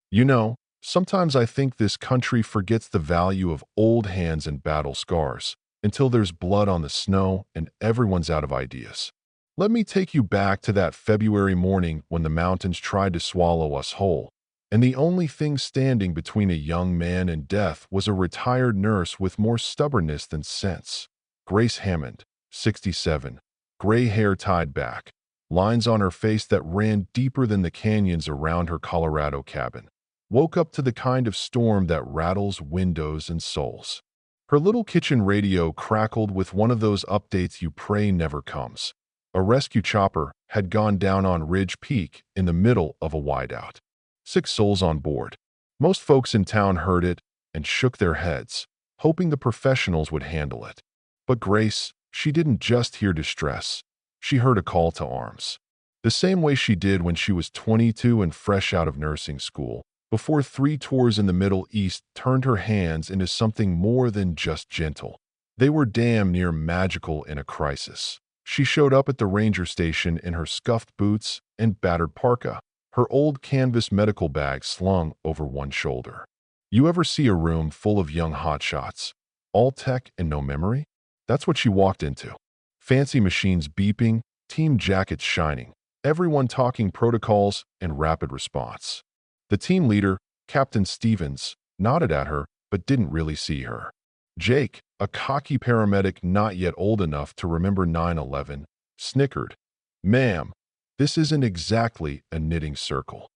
You know, sometimes I think this country forgets the value of old hands and battle scars until there's blood on the snow and everyone's out of ideas. Let me take you back to that February morning when the mountains tried to swallow us whole, and the only thing standing between a young man and death was a retired nurse with more stubbornness than sense. Grace Hammond, 67, gray hair tied back, lines on her face that ran deeper than the canyons around her Colorado cabin, woke up to the kind of storm that rattles windows and souls. Her little kitchen radio crackled with one of those updates you pray never comes. A rescue chopper had gone down on Ridge Peak in the middle of a wideout. 6 souls on board. Most folks in town heard it and shook their heads, hoping the professionals would handle it. But Grace, she didn't just hear distress. She heard a call to arms. The same way she did when she was 22 and fresh out of nursing school, before 3 tours in the Middle East turned her hands into something more than just gentle. They were damn near magical in a crisis. She showed up at the ranger station in her scuffed boots and battered parka, her old canvas medical bag slung over one shoulder. You ever see a room full of young hotshots, all tech and no memory? That's what she walked into. Fancy machines beeping, team jackets shining, everyone talking protocols and rapid response. The team leader, Captain Stevens, nodded at her but didn't really see her. Jake, a cocky paramedic not yet old enough to remember 9/11, snickered. "Ma'am, this isn't exactly a knitting circle."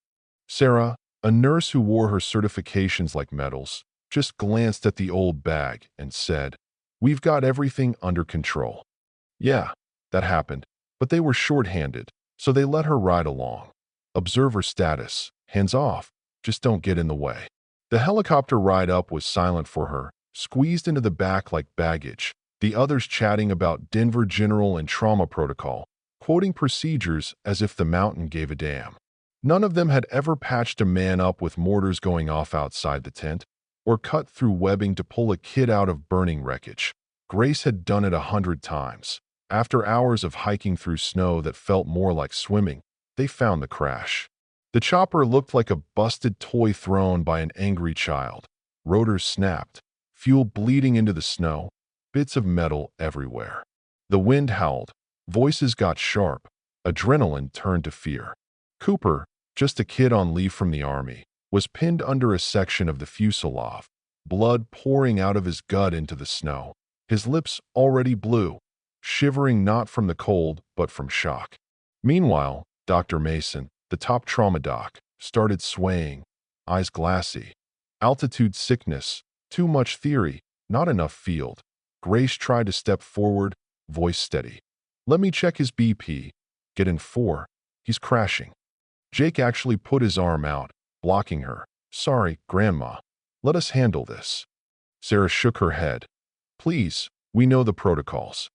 Sarah, a nurse who wore her certifications like medals, just glanced at the old bag and said, "We've got everything under control." Yeah, that happened, but they were short-handed, so they let her ride along. Observer status, hands off, just don't get in the way. The helicopter ride up was silent for her, squeezed into the back like baggage, the others chatting about Denver General and trauma protocol, quoting procedures as if the mountain gave a damn. None of them had ever patched a man up with mortars going off outside the tent, or cut through webbing to pull a kid out of burning wreckage. Grace had done it 100 times. After hours of hiking through snow that felt more like swimming, they found the crash. The chopper looked like a busted toy thrown by an angry child. Rotors snapped, fuel bleeding into the snow, bits of metal everywhere. The wind howled, voices got sharp, adrenaline turned to fear. Cooper, just a kid on leave from the army, was pinned under a section of the fuselage, blood pouring out of his gut into the snow, his lips already blue, shivering not from the cold but from shock. Meanwhile, Dr. Mason, the top trauma doc, started swaying, eyes glassy. Altitude sickness, too much theory, not enough field. Grace tried to step forward, voice steady. "Let me check his BP. Get in 4. He's crashing." Jake actually put his arm out, blocking her. "Sorry, Grandma. Let us handle this." Sarah shook her head. "Please, we know the protocols."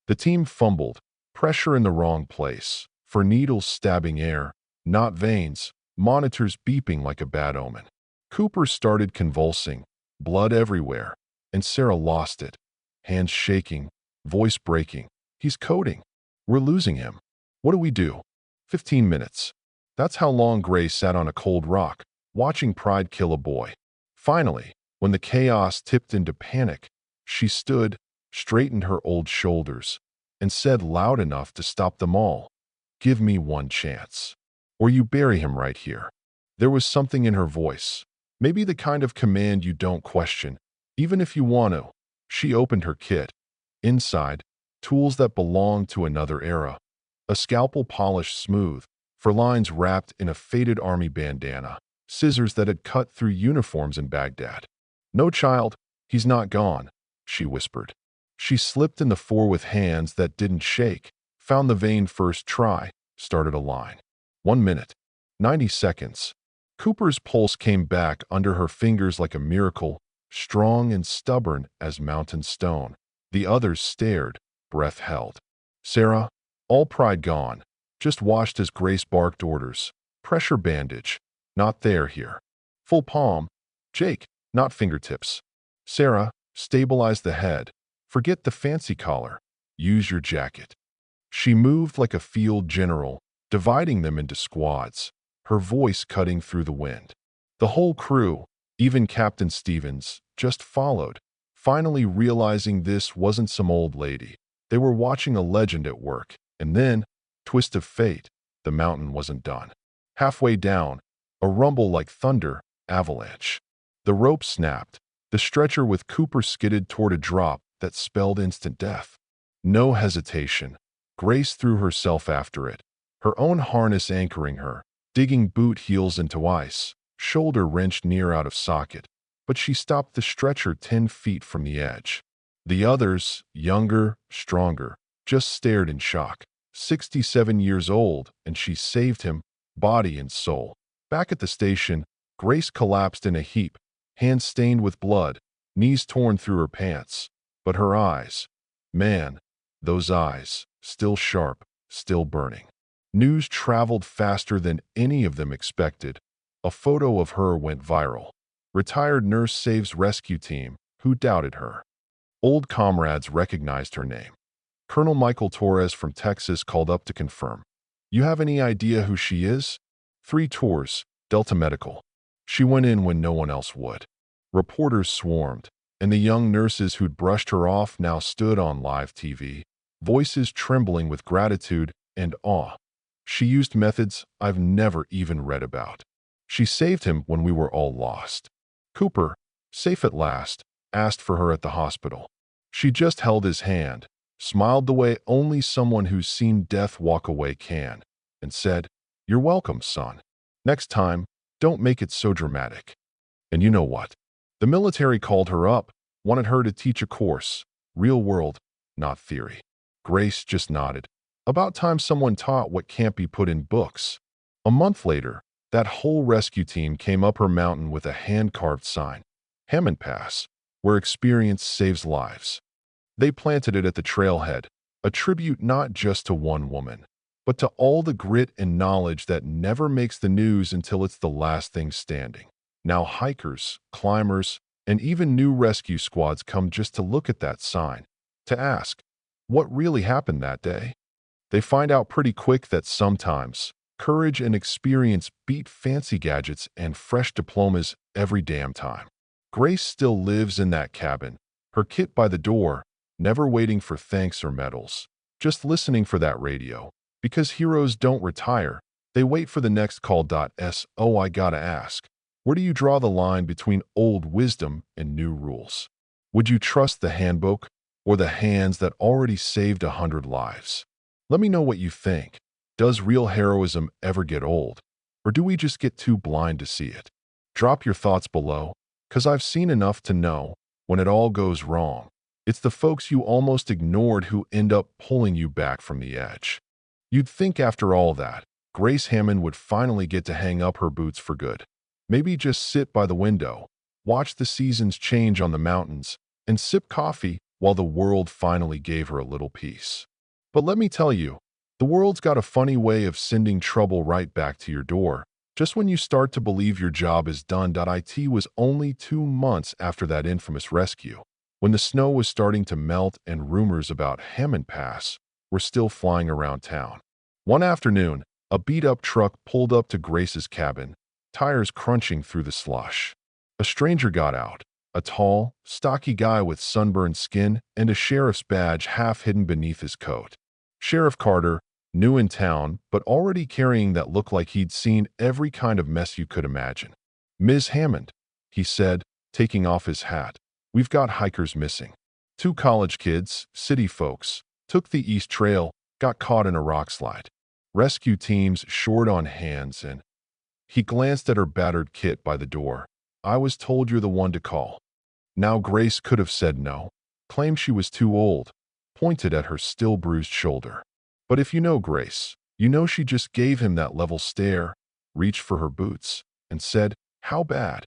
The team fumbled, pressure in the wrong place, for needles stabbing air, not veins, monitors beeping like a bad omen. Cooper started convulsing, blood everywhere, and Sarah lost it. Hands shaking, voice breaking. "He's coding. We're losing him. What do we do?" 15 minutes. That's how long Grace sat on a cold rock, watching pride kill a boy. Finally, when the chaos tipped into panic, she stood, straightened her old shoulders, and said loud enough to stop them all, "Give me one chance. Or you bury him right here." There was something in her voice, maybe the kind of command you don't question, even if you want to. She opened her kit. Inside, tools that belonged to another era. A scalpel polished smooth, for lines wrapped in a faded army bandana, scissors that had cut through uniforms in Baghdad. "No, child, he's not gone," she whispered. She slipped in the 4 with hands that didn't shake, found the vein first try, started a line. 1 minute. 90 seconds. Cooper's pulse came back under her fingers like a miracle, strong and stubborn as mountain stone. The others stared, breath held. Sarah, all pride gone, just watched as Grace barked orders. "Pressure bandage. Not there here. Full palm. Jake, not fingertips. Sarah, stabilize the head. Forget the fancy collar. Use your jacket." She moved like a field general, dividing them into squads, her voice cutting through the wind. The whole crew, even Captain Stevens, just followed, finally realizing this wasn't some old lady. They were watching a legend at work. And then, twist of fate, the mountain wasn't done. Halfway down, a rumble like thunder, avalanche. The rope snapped. The stretcher with Cooper skidded toward a drop that spelled instant death. No hesitation. Grace threw herself after it, her own harness anchoring her, digging boot heels into ice, shoulder wrenched near out of socket. But she stopped the stretcher 10 feet from the edge. The others, younger, stronger, just stared in shock. 67 years old, and she saved him, body and soul. Back at the station, Grace collapsed in a heap, hands stained with blood, knees torn through her pants. But her eyes, man, those eyes, still sharp, still burning. News traveled faster than any of them expected. A photo of her went viral. Retired nurse saves rescue team, who doubted her? Old comrades recognized her name. Colonel Michael Torres from Texas called up to confirm. You have any idea who she is? 3 tours, Delta Medical. She went in when no one else would. Reporters swarmed, and the young nurses who'd brushed her off now stood on live TV, voices trembling with gratitude and awe. She used methods I've never even read about. She saved him when we were all lost. Cooper, safe at last, asked for her at the hospital. She just held his hand, smiled the way only someone who's seen death walk away can, and said, "You're welcome, son. Next time, don't make it so dramatic." And you know what? The military called her up, wanted her to teach a course, real world, not theory. Grace just nodded. About time someone taught what can't be put in books. A month later, that whole rescue team came up her mountain with a hand-carved sign, Hammond Pass, where experience saves lives. They planted it at the trailhead, a tribute not just to one woman, but to all the grit and knowledge that never makes the news until it's the last thing standing. Now hikers, climbers, and even new rescue squads come just to look at that sign, to ask, what really happened that day? They find out pretty quick that sometimes courage and experience beat fancy gadgets and fresh diplomas every damn time. Grace still lives in that cabin, her kit by the door, never waiting for thanks or medals, just listening for that radio. Because heroes don't retire, they wait for the next call. So I gotta ask, where do you draw the line between old wisdom and new rules? Would you trust the handbook or the hands that already saved 100 lives? Let me know what you think. Does real heroism ever get old? Or do we just get too blind to see it? Drop your thoughts below, because I've seen enough to know when it all goes wrong, it's the folks you almost ignored who end up pulling you back from the edge. You'd think after all that, Grace Hammond would finally get to hang up her boots for good. Maybe just sit by the window, watch the seasons change on the mountains, and sip coffee while the world finally gave her a little peace. But let me tell you, the world's got a funny way of sending trouble right back to your door, just when you start to believe your job is done. It was only 2 months after that infamous rescue, when the snow was starting to melt and rumors about Hammond Pass were still flying around town. One afternoon, a beat-up truck pulled up to Grace's cabin, tires crunching through the slush. A stranger got out, a tall, stocky guy with sunburned skin and a sheriff's badge half hidden beneath his coat. Sheriff Carter, new in town, but already carrying that look like he'd seen every kind of mess you could imagine. "Ms. Hammond," he said, taking off his hat, "we've got hikers missing. 2 college kids, city folks, took the East Trail, got caught in a rock slide. Rescue teams short on hands and—" He glanced at her battered kit by the door. "I was told you're the one to call." Now Grace could have said no, claimed she was too old, pointed at her still bruised shoulder. But if you know Grace, you know she just gave him that level stare, reached for her boots, and said, "How bad?"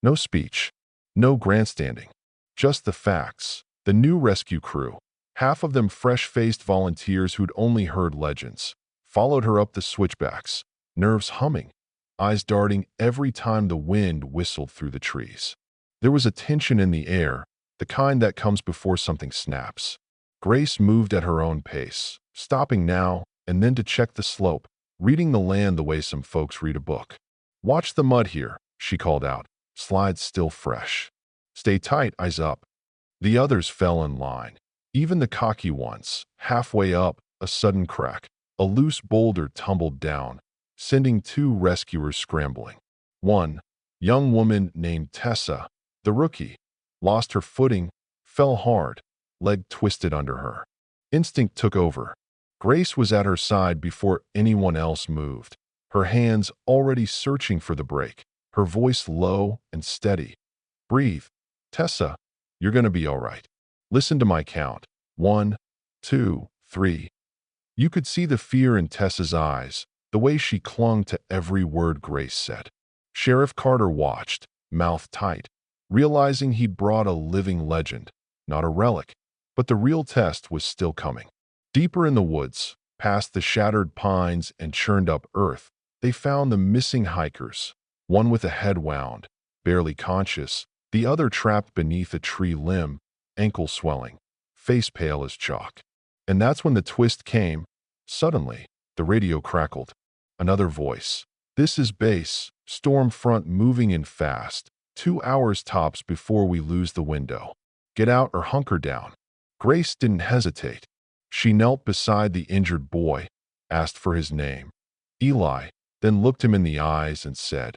No speech, no grandstanding, just the facts. The new rescue crew, half of them fresh-faced volunteers who'd only heard legends, followed her up the switchbacks, nerves humming, eyes darting every time the wind whistled through the trees. There was a tension in the air, the kind that comes before something snaps. Grace moved at her own pace, stopping now and then to check the slope, reading the land the way some folks read a book. "Watch the mud here," she called out, slides still fresh. Stay tight, eyes up. The others fell in line. Even the cocky ones. Halfway up, a sudden crack. A loose boulder tumbled down, sending two rescuers scrambling. One, young woman named Tessa, the rookie, lost her footing, fell hard, leg twisted under her. Instinct took over. Grace was at her side before anyone else moved, her hands already searching for the brake, her voice low and steady. Breathe. Tessa, you're going to be all right. Listen to my count. 1, 2, 3. You could see the fear in Tessa's eyes, the way she clung to every word Grace said. Sheriff Carter watched, mouth tight, realizing he'd brought a living legend, not a relic. But the real test was still coming. Deeper in the woods, past the shattered pines and churned-up earth, they found the missing hikers, one with a head wound, barely conscious, the other trapped beneath a tree limb, ankle swelling, face pale as chalk. And that's when the twist came. Suddenly, the radio crackled. Another voice. This is base, storm front moving in fast, 2 hours tops before we lose the window. Get out or hunker down. Grace didn't hesitate. She knelt beside the injured boy, asked for his name. Eli, then looked him in the eyes and said,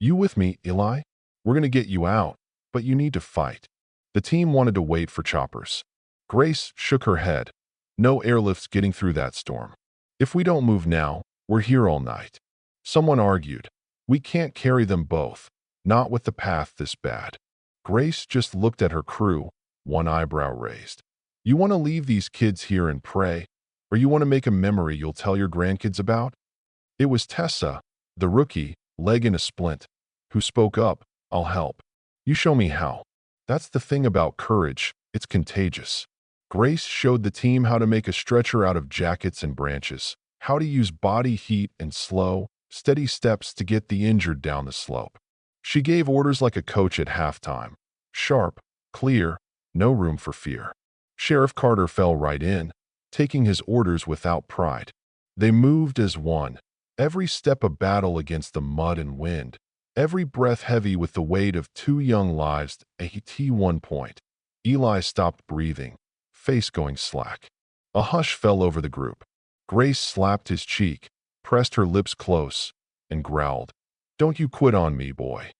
"You with me, Eli? We're going to get you out, but you need to fight." The team wanted to wait for choppers. Grace shook her head. No airlifts getting through that storm. If we don't move now, we're here all night. Someone argued, we can't carry them both, not with the path this bad. Grace just looked at her crew, one eyebrow raised. You want to leave these kids here and pray, or you want to make a memory you'll tell your grandkids about? It was Tessa, the rookie, leg in a splint, who spoke up, I'll help. You show me how. That's the thing about courage, it's contagious. Grace showed the team how to make a stretcher out of jackets and branches, how to use body heat and slow, steady steps to get the injured down the slope. She gave orders like a coach at halftime. Sharp, clear, no room for fear. Sheriff Carter fell right in, taking his orders without pride. They moved as one, every step a battle against the mud and wind, every breath heavy with the weight of 2 young lives at 1 point. Eli stopped breathing, face going slack. A hush fell over the group. Grace slapped his cheek, pressed her lips close, and growled, "Don't you quit on me, boy."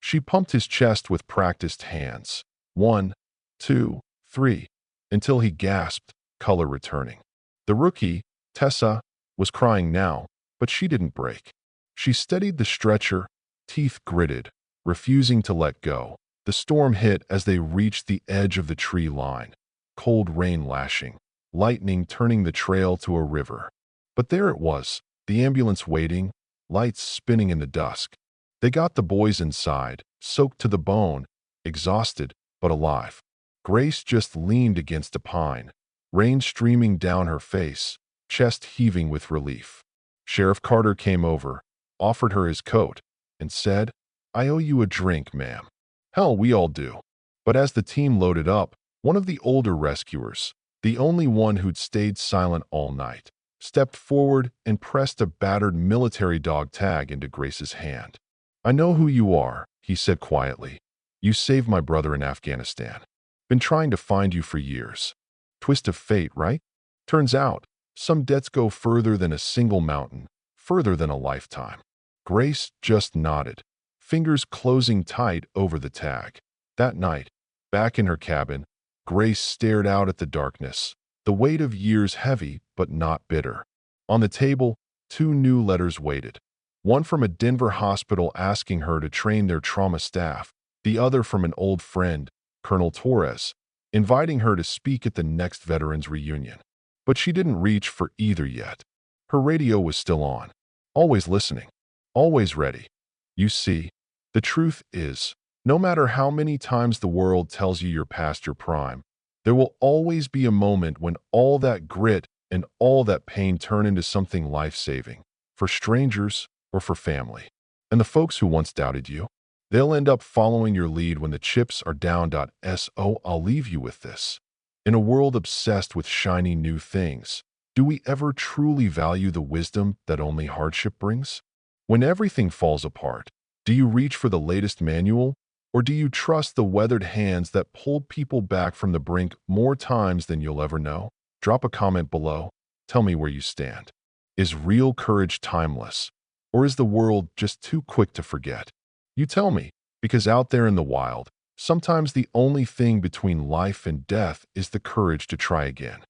She pumped his chest with practiced hands. 1, 2, 3, until he gasped, color returning. The rookie, Tessa, was crying now, but she didn't break. She steadied the stretcher, teeth gritted, refusing to let go. The storm hit as they reached the edge of the tree line. Cold rain lashing, lightning turning the trail to a river. But there it was, the ambulance waiting, lights spinning in the dusk. They got the boys inside, soaked to the bone, exhausted but alive. Grace just leaned against a pine, rain streaming down her face, chest heaving with relief. Sheriff Carter came over, offered her his coat, and said, "I owe you a drink, ma'am." Hell, we all do. But as the team loaded up, one of the older rescuers, the only one who'd stayed silent all night, stepped forward and pressed a battered military dog tag into Grace's hand. "I know who you are," he said quietly. "You saved my brother in Afghanistan. Been trying to find you for years. Twist of fate, right? Turns out, some debts go further than a single mountain, further than a lifetime." Grace just nodded, fingers closing tight over the tag. That night, back in her cabin, Grace stared out at the darkness, the weight of years heavy but not bitter. On the table, 2 new letters waited. One from a Denver hospital asking her to train their trauma staff, the other from an old friend, Colonel Torres, inviting her to speak at the next veterans reunion. But she didn't reach for either yet. Her radio was still on, always listening, always ready. You see, the truth is, no matter how many times the world tells you you're past your prime, there will always be a moment when all that grit and all that pain turn into something life-saving, for strangers or for family. And the folks who once doubted you, they'll end up following your lead when the chips are down. So I'll leave you with this. In a world obsessed with shiny new things, do we ever truly value the wisdom that only hardship brings? When everything falls apart, Do you reach for the latest manual, or do you trust the weathered hands that pulled people back from the brink more times than you'll ever know? Drop a comment below. Tell me where you stand. Is real courage timeless, or is the world just too quick to forget? You tell me, because out there in the wild, sometimes the only thing between life and death is the courage to try again.